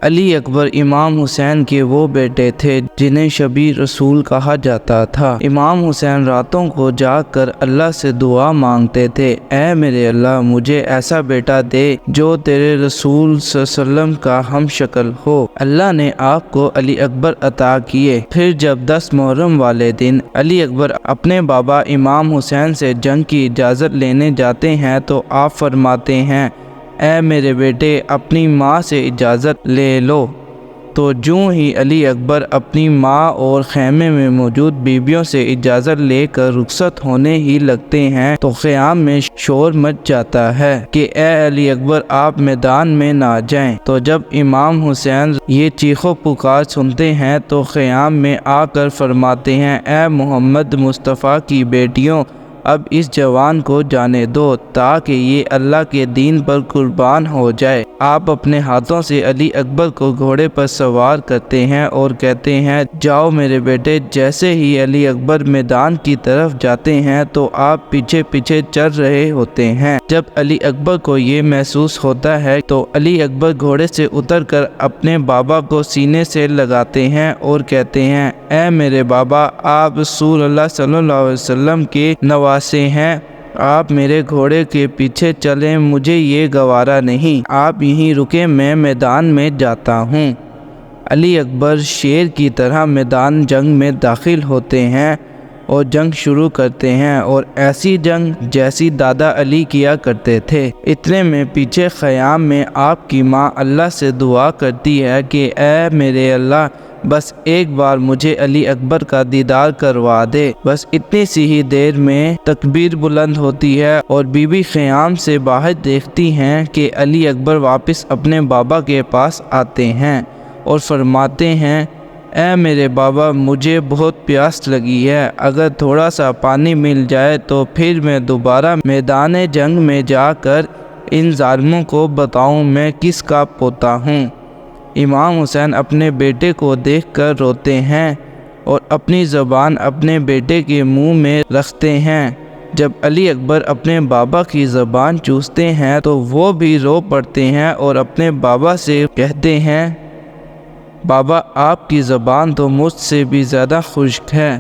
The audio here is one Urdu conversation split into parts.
علی اکبر امام حسین کے وہ بیٹے تھے جنہیں شبیر رسول کہا جاتا تھا۔ امام حسین راتوں کو جاگ کر اللہ سے دعا مانگتے تھے، اے میرے اللہ مجھے ایسا بیٹا دے جو تیرے رسول صلی اللہ علیہ وسلم کا ہم شکل ہو۔ اللہ نے آپ کو علی اکبر عطا کیے۔ پھر جب 10 محرم والے دن علی اکبر اپنے بابا امام حسین سے جنگ کی اجازت لینے جاتے ہیں تو آپ فرماتے ہیں، اے میرے بیٹے اپنی ماں سے اجازت لے لو۔ تو جوں ہی علی اکبر اپنی ماں اور خیمے میں موجود بیویوں سے اجازت لے کر رخصت ہونے ہی لگتے ہیں تو خیام میں شور مچ جاتا ہے کہ اے علی اکبر آپ میدان میں نہ جائیں۔ تو جب امام حسین یہ چیخ و پکار سنتے ہیں تو خیام میں آ کر فرماتے ہیں، اے محمد مصطفیٰ کی بیٹیوں، اب اس جوان کو جانے دو تاکہ یہ اللہ کے دین پر قربان ہو جائے۔ آپ اپنے ہاتھوں سے علی اکبر کو گھوڑے پر سوار کرتے ہیں اور کہتے ہیں، جاؤ میرے بیٹے۔ جیسے ہی علی اکبر میدان کی طرف جاتے ہیں تو آپ پیچھے پیچھے چل رہے ہوتے ہیں۔ جب علی اکبر کو یہ محسوس ہوتا ہے تو علی اکبر گھوڑے سے اتر کر اپنے بابا کو سینے سے لگاتے ہیں اور کہتے ہیں، اے میرے بابا، آپ رسول اللہ صلی اللہ علیہ وسلم کے نواسے ہیں، آپ میرے گھوڑے کے پیچھے چلیں، مجھے یہ گوارا نہیں، آپ یہیں رکیں، میں میدان میں جاتا ہوں۔ علی اکبر شیر کی طرح میدان جنگ میں داخل ہوتے ہیں اور جنگ شروع کرتے ہیں، اور ایسی جنگ جیسی دادا علی کیا کرتے تھے۔ اتنے میں پیچھے خیام میں آپ کی ماں اللہ سے دعا کرتی ہے کہ اے میرے اللہ، بس ایک بار مجھے علی اکبر کا دیدار کروا دے۔ بس اتنی سی ہی دیر میں تکبیر بلند ہوتی ہے اور بی بی خیام سے باہر دیکھتی ہیں کہ علی اکبر واپس اپنے بابا کے پاس آتے ہیں اور فرماتے ہیں، اے میرے بابا مجھے بہت پیاس لگی ہے، اگر تھوڑا سا پانی مل جائے تو پھر میں دوبارہ میدان جنگ میں جا کر ان ظالموں کو بتاؤں میں کس کا پوتا ہوں۔ امام حسین اپنے بیٹے کو دیکھ کر روتے ہیں اور اپنی زبان اپنے بیٹے کے منہ میں رکھتے ہیں۔ جب علی اکبر اپنے بابا کی زبان چوستے ہیں تو وہ بھی رو پڑتے ہیں اور اپنے بابا سے کہتے ہیں، بابا آپ کی زبان تو مجھ سے بھی زیادہ خشک ہے۔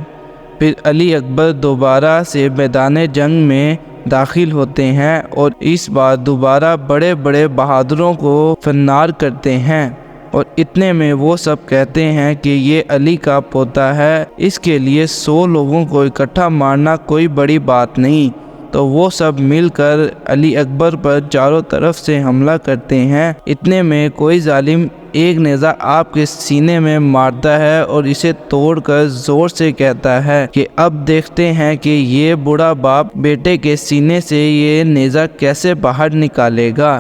پھر علی اکبر دوبارہ سے میدان جنگ میں داخل ہوتے ہیں اور اس بار دوبارہ بڑے بڑے بہادروں کو فنار کرتے ہیں، اور اتنے میں وہ سب کہتے ہیں کہ یہ علی کا پوتا ہے، اس کے لیے 100 لوگوں کو اکٹھا مارنا کوئی بڑی بات نہیں۔ تو وہ سب مل کر علی اکبر پر چاروں طرف سے حملہ کرتے ہیں۔ اتنے میں کوئی ظالم ایک نیزہ آپ کے سینے میں مارتا ہے اور اسے توڑ کر زور سے کہتا ہے کہ اب دیکھتے ہیں کہ یہ بوڑھا باپ بیٹے کے سینے سے یہ نیزہ کیسے باہر نکالے گا۔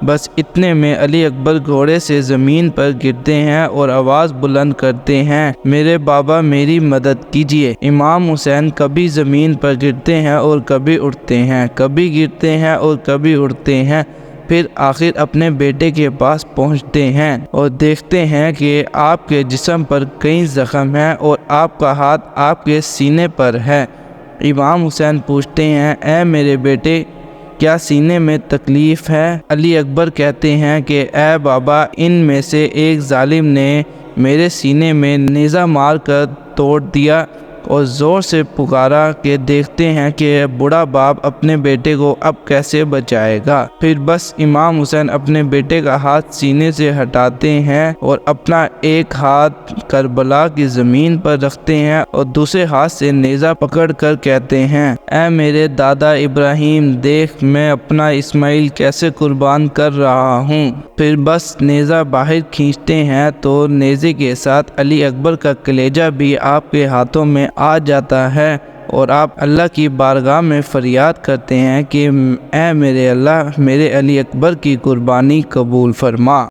بس اتنے میں علی اکبر گھوڑے سے زمین پر گرتے ہیں اور آواز بلند کرتے ہیں، میرے بابا میری مدد کیجیے۔ امام حسین کبھی زمین پر گرتے ہیں اور کبھی اٹھتے ہیں، کبھی گرتے ہیں اور کبھی اٹھتے ہیں، پھر آخر اپنے بیٹے کے پاس پہنچتے ہیں اور دیکھتے ہیں کہ آپ کے جسم پر کئی زخم ہیں اور آپ کا ہاتھ آپ کے سینے پر ہے۔ امام حسین پوچھتے ہیں، اے میرے بیٹے کیا سینے میں تکلیف ہے؟ علی اکبر کہتے ہیں کہ اے بابا، ان میں سے ایک ظالم نے میرے سینے میں نیزہ مار کر توڑ دیا، اور زور سے پکارا کہ دیکھتے ہیں کہ بوڑھا باپ اپنے بیٹے کو اب کیسے بچائے گا۔ پھر بس امام حسین اپنے بیٹے کا ہاتھ سینے سے ہٹاتے ہیں اور اپنا ایک ہاتھ کربلا کی زمین پر رکھتے ہیں اور دوسرے ہاتھ سے نیزہ پکڑ کر کہتے ہیں، اے میرے دادا ابراہیم، دیکھ میں اپنا اسماعیل کیسے قربان کر رہا ہوں۔ پھر بس نیزہ باہر کھینچتے ہیں تو نیزے کے ساتھ علی اکبر کا کلیجہ بھی آپ کے ہاتھوں میں آ جاتا ہے اور آپ اللہ کی بارگاہ میں فریاد کرتے ہیں کہ اے میرے اللہ، میرے علی اکبر کی قربانی قبول فرما۔